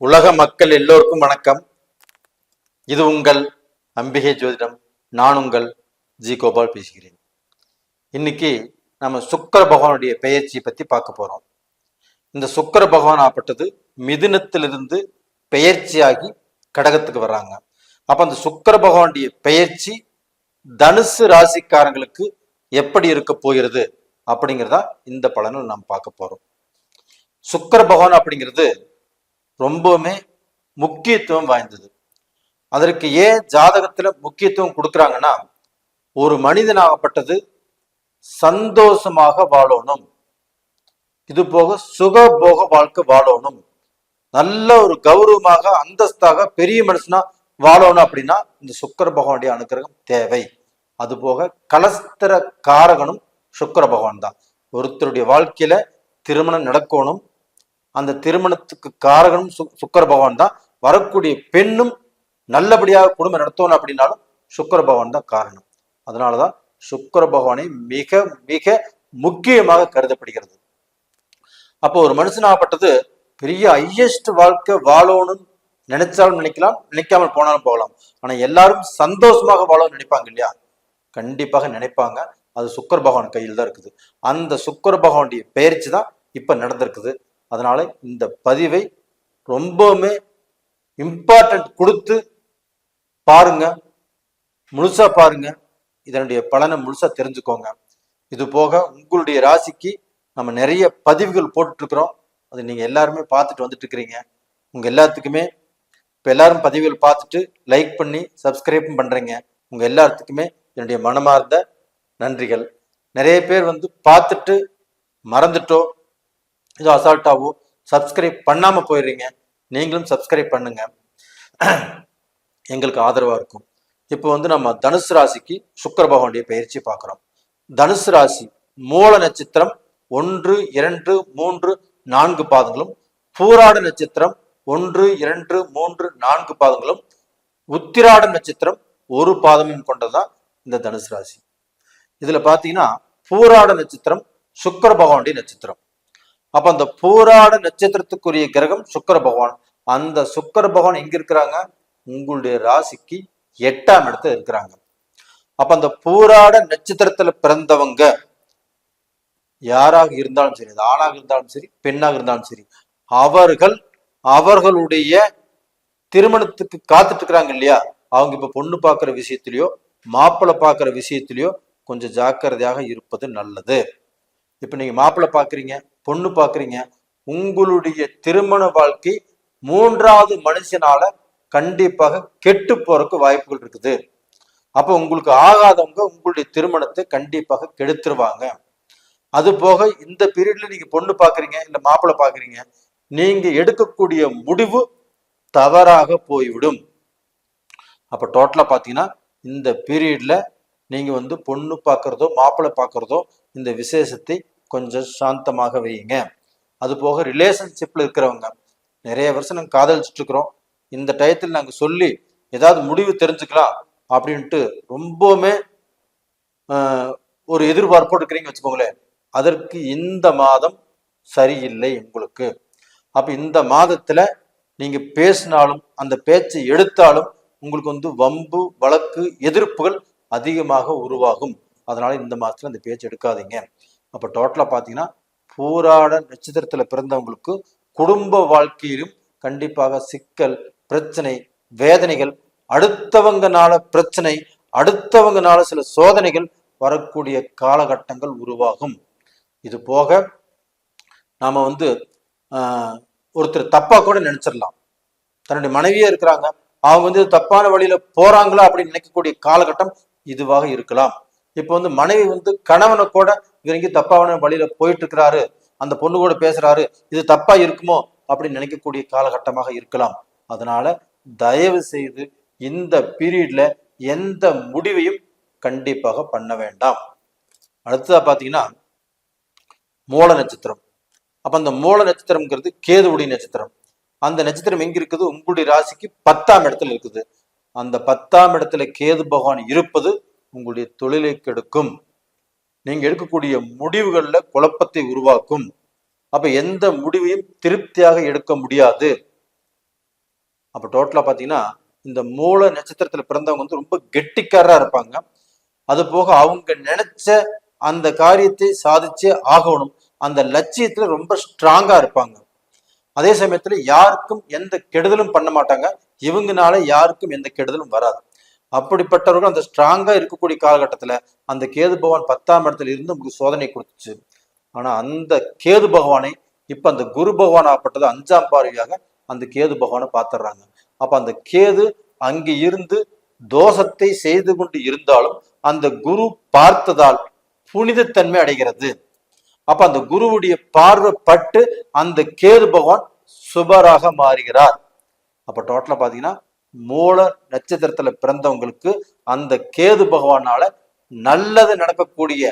உலக மக்கள் எல்லோருக்கும் வணக்கம். இது உங்கள் அம்பிகை ஜோதிடம். நான் உங்கள் ஜி கோபால் பேசுகிறேன். இன்னைக்கு நம்ம சுக்கிர பகவானுடைய பெயர்ச்சி பத்தி பார்க்க போறோம். இந்த சுக்கிர பகவான் ஆப்பட்டது மிதுனத்திலிருந்து பெயர்ச்சியாகி கடகத்துக்கு வர்றாங்க. அப்ப அந்த சுக்கிர பகவானுடைய பெயர்ச்சி தனுசு ராசிக்காரங்களுக்கு எப்படி இருக்க போகிறது அப்படிங்கிறதா இந்த பலனில் நாம் பார்க்க போறோம். சுக்கிர பகவான் அப்படிங்கிறது ரொம்பவுமே முக்கியத்துவம் வாய்ந்தது. அதற்கு ஏன் ஜாதகத்துல முக்கியத்துவம் கொடுக்குறாங்கன்னா, ஒரு மனிதனாகப்பட்டது சந்தோஷமாக வாழணும், இது போக சுகபோக வாழ்க்கை வாழணும், நல்ல ஒரு கௌரவமாக அந்தஸ்தாக பெரிய மனுஷனா வாழணும் அப்படின்னா இந்த சுக்கிர பகவானுடைய அனுகிரகம் தேவை. அது போக கலஸ்திர காரகனும் சுக்கிர பகவான் தான். ஒருத்தருடைய வாழ்க்கையில திருமணம் நடக்கணும், அந்த திருமணத்துக்கு காரகனும் சுக்கிர பகவான் தான். வரக்கூடிய பெண்ணும் நல்லபடியாக குடும்பம் நடத்தணும் அப்படின்னாலும் சுக்கிர பகவான் தான் காரணம். அதனாலதான் சுக்கிர பகவானை மிக மிக முக்கியமாக கருதப்படுகிறது. அப்போ ஒரு மனுஷனாகப்பட்டது பெரிய ஹையஸ்ட் வாழ்க்கை வாழணும்னு நினைச்சாலும் நினைக்கலாம், நினைக்காமல் போனாலும் போகலாம். ஆனா எல்லாரும் சந்தோஷமாக வாழணும்னு நினைப்பாங்க இல்லையா? கண்டிப்பாக நினைப்பாங்க. அது சுக்கிர பகவான் கையில் தான் இருக்குது. அந்த சுக்கிர பகவானுடைய பெயர்ச்சி தான் இப்ப நடந்திருக்குது. அதனால இந்த பதிவை ரொம்பவுமே இம்பார்ட்டன்ட் கொடுத்து பாருங்க, முழுசா பாருங்க, இதனுடைய பலனை முழுசா தெரிஞ்சுக்கோங்க. இது போக உங்களுடைய ராசிக்கு நம்ம நிறைய பதிவுகள் போட்டுட்டு இருக்கிறோம். அது நீங்க எல்லாருமே பார்த்துட்டு வந்துட்டு இருக்கிறீங்க. உங்க எல்லாத்துக்குமே இப்ப எல்லாரும் பதிவுகள் பார்த்துட்டு லைக் பண்ணி சப்ஸ்கிரைபும் பண்றீங்க. உங்க எல்லாத்துக்குமே என்னுடைய மனமார்ந்த நன்றிகள். நிறைய பேர் பார்த்துட்டு மறந்துட்டோ ஏதோ அசால்ட்டாவோ சப்ஸ்கிரைப் பண்ணாம போயிடுறீங்க. நீங்களும் சப்ஸ்கிரைப் பண்ணுங்க, எங்களுக்கு ஆதரவா இருக்கும். இப்போ நம்ம தனுசு ராசிக்கு சுக்கிர பகவானுடைய பயிற்சி பார்க்கிறோம். தனுசு ராசி மூல நட்சத்திரம் 1, 2, 3, 4 பாதங்களும், பூராட நட்சத்திரம் 1, 2, 3, 4 பாதங்களும், உத்திராட நட்சத்திரம் ஒரு பாதமும் கொண்டதுதான் இந்த தனுசு ராசி. இதுல பாத்தீங்கன்னா பூராட நட்சத்திரம் சுக்கிர பகவானுடைய நட்சத்திரம். அப்ப அந்த பூராட நட்சத்திரத்துக்குரிய கிரகம் சுக்கிர பகவான். அந்த சுக்கிர பகவான் எங்க இருக்கிறாங்க? உங்களுடைய ராசிக்கு 8ஆம் இடத்துல இருக்கிறாங்க. அப்ப அந்த பூராட நட்சத்திரத்துல பிறந்தவங்க யாராக இருந்தாலும் சரி, ஆணாக இருந்தாலும் சரி, பெண்ணாக இருந்தாலும் சரி, அவர்களுடைய திருமணத்துக்கு காத்துட்டு இருக்கிறாங்க இல்லையா? அவங்க இப்ப பொண்ணு பார்க்கிற விஷயத்திலயோ மாப்பிள்ளை பார்க்கிற விஷயத்திலயோ கொஞ்சம் ஜாக்கிரதையாக இருப்பது நல்லது. இப்ப நீங்க மாப்பிள்ளை பாக்குறீங்க, பொண்ணு பாக்குறீங்க, உங்களுடைய திருமண வாழ்க்கை 3வது மனுஷனால கண்டிப்பாக கெட்டு போறதுக்கு வாய்ப்புகள் இருக்குது. அப்ப உங்களுக்கு ஆகாதவங்க உங்களுடைய திருமணத்தை கண்டிப்பாக கெடுத்துருவாங்க. அது போக இந்த பீரியட்ல நீங்க பொண்ணு பாக்குறீங்க இல்ல மாப்பிள்ளை பாக்குறீங்க, நீங்க எடுக்கக்கூடிய முடிவு தவறாக போய்விடும். அப்ப டோட்டலா பாத்தீங்கன்னா இந்த பீரியட்ல நீங்க பொண்ணு பார்க்கறதோ மாப்பிள்ளை பார்க்கறதோ இந்த விசேஷத்தை கொஞ்சம் சாந்தமாக வையுங்க. அது போக ரிலேஷன்ஷிப்ல இருக்கிறவங்க நிறைய வருஷம் நாங்கள் காதலிச்சுட்டு இருக்கிறோம், இந்த டயத்தில் நாங்க சொல்லி ஏதாவது முடிவு தெரிஞ்சுக்கலாம் அப்படின்ட்டு ரொம்பவுமே ஒரு எதிர்பார்ப்போடு இருக்கிறீங்க வச்சுக்கோங்களேன். அதற்கு இந்த மாதம் சரியில்லை உங்களுக்கு. அப்ப இந்த மாதத்துல நீங்க பேசினாலும் அந்த பேச்சை எடுத்தாலும் உங்களுக்கு வம்பு வழக்கு எதிர்ப்புகள் அதிகமாக உருவாகும். அதனால இந்த மாதத்துல அந்த பேச்சு எடுக்காதீங்க. அப்ப டோட்டலா பாத்தீங்கன்னா பூராட நட்சத்திரத்துல பிறந்தவங்களுக்கு குடும்ப வாழ்க்கையிலும் கண்டிப்பாக சிக்கல், பிரச்சனை, வேதனைகள், அடுத்தவங்கனால பிரச்சனை, அடுத்தவங்கனால சில சோதனைகள் வரக்கூடிய காலகட்டங்கள் உருவாகும். இது போக நாம ஒருத்தர் தப்பா கூட நினைச்சிடலாம். தன்னுடைய மனைவியே இருக்கிறாங்க, அவங்க தப்பான வழியில போறாங்களா அப்படின்னு நினைக்கக்கூடிய காலகட்டம் இதுவாக இருக்கலாம். இப்ப மனைவி கணவனை கூட இவங்க தப்பான வழியில போயிட்டு இருக்கிறாரு, அந்த பொண்ணு கூட பேசுறாரு, இது தப்பா இருக்குமோ அப்படின்னு நினைக்கக்கூடிய காலகட்டமாக இருக்கலாம். அதனால தயவு செய்து இந்த பீரியட்ல எந்த முடிவையும் கண்டிப்பாக பண்ண வேண்டாம். அடுத்ததா பாத்தீங்கன்னா மூல நட்சத்திரம். அப்ப அந்த மூல நட்சத்திரம்ங்கிறது கேதுவுடைய நட்சத்திரம். அந்த நட்சத்திரம் எங்க இருக்குது? உங்களுடைய ராசிக்கு 10ஆம் இடத்துல இருக்குது. அந்த 10ஆம் இடத்துல கேது பகவான் இருப்பது உங்களுடைய தொழிலை கெடுக்கும். நீங்க எடுக்கக்கூடிய முடிவுகள்ல குழப்பத்தை உருவாக்கும். அப்ப எந்த முடிவையும் திருப்தியாக எடுக்க முடியாது. அப்போ டோட்டலா பாத்தீங்கன்னா இந்த மூல நட்சத்திரத்துல பிறந்தவங்க வந்து ரொம்ப கெட்டிக்காரரா இருப்பாங்க. அது போக அவங்க நினைச்ச அந்த காரியத்தை சாதிச்சே ஆகணும், அந்த லட்சியத்துல ரொம்ப ஸ்ட்ராங்கா இருப்பாங்க. அதே சமயத்துல யாருக்கும் எந்த கெடுதலும் பண்ண மாட்டாங்க, இவங்கனால யாருக்கும் எந்த கெடுதலும் வராது. அப்படிப்பட்டவர்கள் அந்த ஸ்ட்ராங்கா இருக்கக்கூடிய காலகட்டத்துல அந்த கேது பகவான் 10ஆம் இடத்துல இருந்து உங்களுக்கு சோதனை கொடுத்துச்சு. ஆனா அந்த கேது பகவானை இப்ப அந்த குரு பகவான் ஆப்பட்டது 5ஆம் பார்வையாக அந்த கேது பகவானை பார்த்துடுறாங்க. அப்ப அந்த கேது அங்கு இருந்து தோஷத்தை செய்து கொண்டு இருந்தாலும் அந்த குரு பார்த்ததால் புனிதத்தன்மை அடைகிறது. அப்ப அந்த குருவுடைய பார்வை பட்டு அந்த கேது பகவான் சுபராக மாறுகிறார். அப்ப டோட்டலா பாத்தீங்கன்னா மூல நட்சத்திரத்துல பிறந்தவங்களுக்கு அந்த கேது பகவானால நல்லது நடக்கக்கூடிய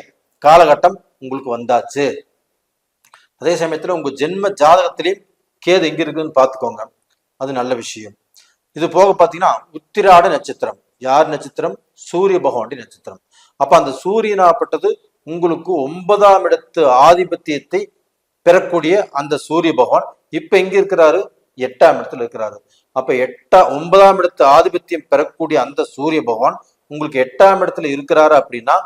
காலகட்டம் உங்களுக்கு வந்தாச்சு. அதே சமயத்துல உங்க ஜென்ம ஜாதகத்திலையும் கேது எங்க இருக்குன்னு பாத்துக்கோங்க, அது நல்ல விஷயம். இது போக பாத்தீங்கன்னா உத்திராட நட்சத்திரம் யார் நட்சத்திரம்? சூரிய பகவானுடைய நட்சத்திரம். அப்ப அந்த சூரியனாப்பட்டது உங்களுக்கு 9ஆம் இடத்து ஆதிபத்தியத்தை பெறக்கூடிய அந்த சூரிய பகவான் இப்ப எங்க இருக்கிறாரு? 8ஆம் இடத்துல இருக்கிறாரு. அப்ப 9ஆம் இடத்து ஆதிபத்தியம் பெறக்கூடிய அந்த சூரிய பகவான் உங்களுக்கு 8ஆம் இடத்துல இருக்கிறாரு அப்படின்னா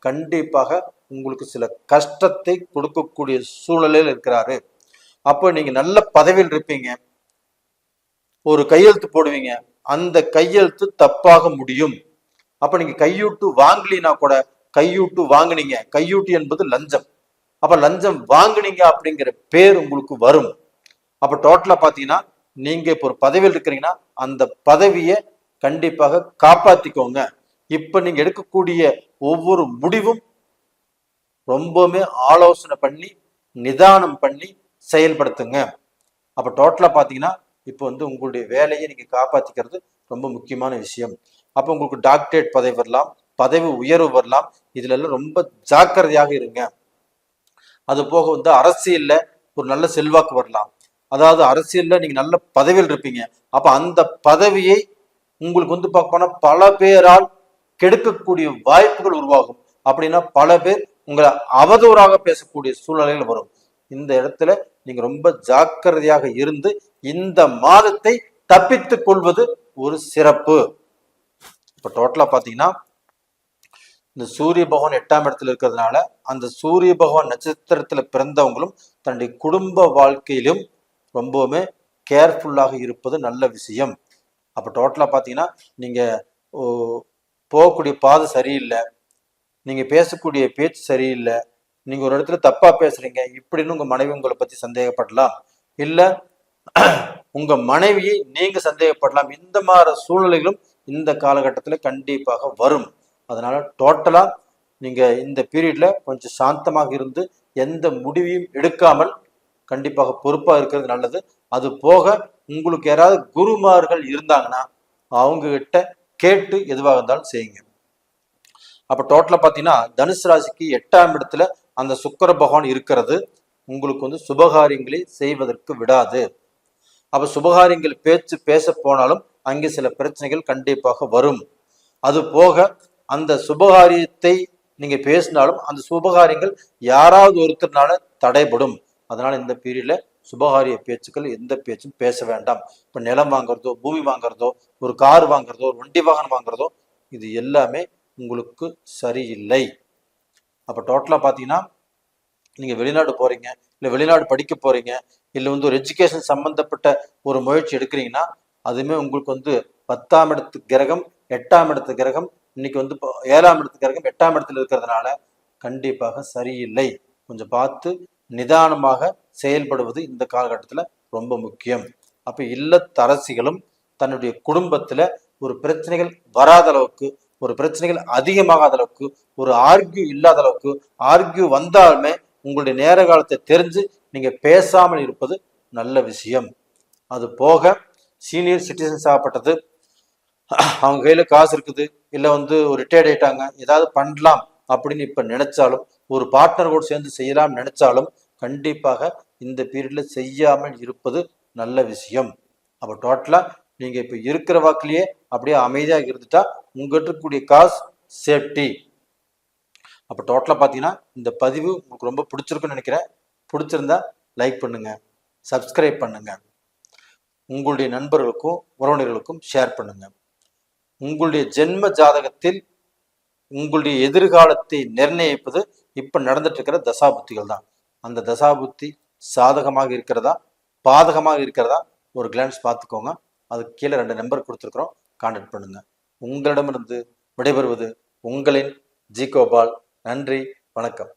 கண்டிப்பாக உங்களுக்கு சில கஷ்டத்தை கொடுக்கக்கூடிய சூழ்நிலையில் இருக்கிறாரு. அப்போ நீங்க நல்ல பதவியில் இருப்பீங்க, ஒரு கையெழுத்து போடுவீங்க, அந்த கையெழுத்து தப்பாக முடியும். அப்ப நீங்க கையூட்டு வாங்கலினா கூட, கையூட்டு வாங்கினீங்க, கையூட்டு என்பது லஞ்சம், அப்ப லஞ்சம் வாங்கினீங்க அப்படிங்கிற பேர் உங்களுக்கு வரும். அப்ப டோட்டலா பாத்தீங்கன்னா நீங்க இப்ப ஒரு பதவியில் இருக்கிறீங்கன்னா அந்த பதவியை கண்டிப்பாக காப்பாத்திக்கோங்க. இப்ப நீங்க எடுக்கக்கூடிய ஒவ்வொரு முடிவும் ரொம்பவுமே ஆலோசனை பண்ணி நிதானம் பண்ணி செயல்படுத்துங்க. அப்ப டோட்டலா பாத்தீங்கன்னா இப்போ வந்து உங்களுடைய வேலையை நீங்க காப்பாத்திக்கிறது ரொம்ப முக்கியமான விஷயம். அப்ப உங்களுக்கு டாக்டரேட் பதவி வரலாம், பதவி உயர்வு வரலாம், இதுல எல்லாம் ரொம்ப ஜாக்கிரதையாக இருங்க. அது போக வந்து அரசியல்ல ஒரு நல்ல செல்வாக்கு வரலாம், அதாவது அரசியல்ல நீங்க நல்ல பதவியில் இருப்பீங்க. அப்ப அந்த பதவியை உங்களுக்கு வந்து பார்க்க போனா பல பேரால் கெடுக்கக்கூடிய வாய்ப்புகள் உருவாகும். அப்படின்னா பல பேர் உங்களை அவதூறாக பேசக்கூடிய சூழ்நிலைகள் வரும். இந்த இடத்துல நீங்க ரொம்ப ஜாக்கிரதையாக இருந்து இந்த மாதத்தை தப்பித்துக் கொள்வது ஒரு சிறப்பு. இப்ப டோட்டலா பாத்தீங்கன்னா இந்த சூரிய பகவான் 8ஆம் இடத்துல இருக்கிறதுனால அந்த சூரிய பகவான் நட்சத்திரத்துல பிறந்தவங்களும் தன்னுடைய குடும்ப வாழ்க்கையிலும் ரொம்பவுமே கேர்ஃபுல்லாக இருப்பது நல்ல விஷயம். அப்ப டோட்டலா பாத்தீங்கன்னா நீங்க போகக்கூடிய பாதை சரியில்லை, நீங்க பேசக்கூடிய பேச்சு சரியில்லை, நீங்க ஒரு இடத்துல தப்பா பேசுறீங்க இப்படின்னு உங்க மனைவி உங்களை பத்தி சந்தேகப்படலாம், இல்ல உங்க மனைவியை நீங்க சந்தேகப்படலாம். இந்த மாதிரி சூழ்நிலைகளும் இந்த காலகட்டத்துல கண்டிப்பாக வரும். அதனால டோட்டலா நீங்க இந்த பீரியட்ல கொஞ்சம் சாந்தமாக இருந்து எந்த முடிவையும் எடுக்காமல் கண்டிப்பாக பொறுப்பா இருக்கிறது நல்லது. அது போக உங்களுக்கு யாராவது குருமார்கள் இருந்தாங்கன்னா அவங்க கிட்ட கேட்டு எதுவாக இருந்தாலும் செய்யுங்க. அப்ப டோட்டலா பாத்தீங்கன்னா தனுசு ராசிக்கு 8ஆம் இடத்துல அந்த சுக்கிர பகவான் இருக்கிறது உங்களுக்கு வந்து சுபகாரியங்களை செய்வதற்கு விடாது. அப்ப சுபகாரியங்கள் பேச போனாலும் அங்கே சில பிரச்சனைகள் கண்டிப்பாக வரும். அது போக அந்த சுபகாரியத்தை நீங்க பேசினாலும் அந்த சுபகாரியங்கள் யாராவது ஒருத்தர்னால தடைபடும். அதனால இந்த பீரியட்ல சுபகாரிய பேச்சுக்கள் எந்த பேச்சும் பேச வேண்டாம். இப்ப நிலம் வாங்குறதோ, பூமி வாங்குறதோ, ஒரு கார் வாங்குறதோ, ஒரு வண்டி வாகனம் வாங்குறதோ, இது எல்லாமே உங்களுக்கு சரியில்லை. அப்ப டோட்டலா பாத்தீங்கன்னா நீங்க வெளிநாடு போறீங்க, இல்ல வெளிநாடு படிக்க போறீங்க, இல்ல வந்து ஒரு எஜுகேஷன் சம்பந்தப்பட்ட ஒரு முயற்சி எடுக்கிறீங்கன்னா அதுவுமே உங்களுக்கு வந்து 10ஆம் இடத்து கிரகம் 8ஆம் இடத்து கிரகம் இன்னைக்கு வந்து 7ஆம் இடத்து கிரகம் 8ஆம் இடத்துல இருக்கிறதுனால கண்டிப்பாக சரியில்லை. கொஞ்சம் பார்த்து நிதானமாக செயல்படுவது இந்த காலகட்டத்துல ரொம்ப முக்கியம். அப்ப இல்லத்தரசிகளும் தன்னுடைய குடும்பத்துல ஒரு பிரச்சனைகள் வராத அளவுக்கு, ஒரு பிரச்சனைகள் அதிகமாகாத அளவுக்கு, ஒரு ஆர்கியூ இல்லாத அளவுக்கு, ஆர்கியூ வந்தாலுமே உங்களுடைய நேர காலத்தை தெரிஞ்சு நீங்க பேசாமல் இருப்பது நல்ல விஷயம். அது போக சீனியர் சிட்டிசன்ஸ் ஆகப்பட்டது, அவங்க கையில காசு இருக்குது, இல்ல வந்து ஒரு ரிட்டையர்ட் ஆயிட்டாங்க, ஏதாவது பண்ணலாம் அப்படின்னு இப்ப நினைச்சாலும், ஒரு பார்ட்னர் கூட சேர்ந்து செய்யலாம் நினைச்சாலும் கண்டிப்பாக இந்த பீரியட்ல செய்யாமல் இருப்பது நல்ல விஷயம். அப்ப டோட்டலா நீங்க இப்ப இருக்கிற வாக்குலயே அப்படியே அமைதியாக இருந்துட்டா உங்ககிட்ட இருக்கக்கூடிய காசு சேஃப்டி. அப்ப டோட்டலா பாத்தீங்கன்னா இந்த பதிவு உங்களுக்கு ரொம்ப பிடிச்சிருக்குன்னு நினைக்கிறேன். பிடிச்சிருந்தா லைக் பண்ணுங்க, சப்ஸ்கிரைப் பண்ணுங்க. உங்களுடைய நண்பர்களுக்கும் உறவினர்களுக்கும் ஷேர் பண்ணுங்க. உங்களுடைய ஜென்ம ஜாதகத்தில் உங்களுடைய எதிர்காலத்தை நிர்ணயிப்பது இப்ப நடந்துட்டு இருக்கிற தசாபுத்திகள் தான். அந்த தசாபுத்தி சாதகமாக இருக்கிறதா பாதகமாக இருக்கிறதா ஒரு கிளான்ஸ் பார்த்துக்கோங்க. அதுக்கு கீழே 2 நம்பர் கொடுத்துருக்குறோம், கான்டாக்ட் பண்ணுங்க. உங்களிடமிருந்து விடைபெறுவது உங்களின் ஜி கோபால். நன்றி, வணக்கம்.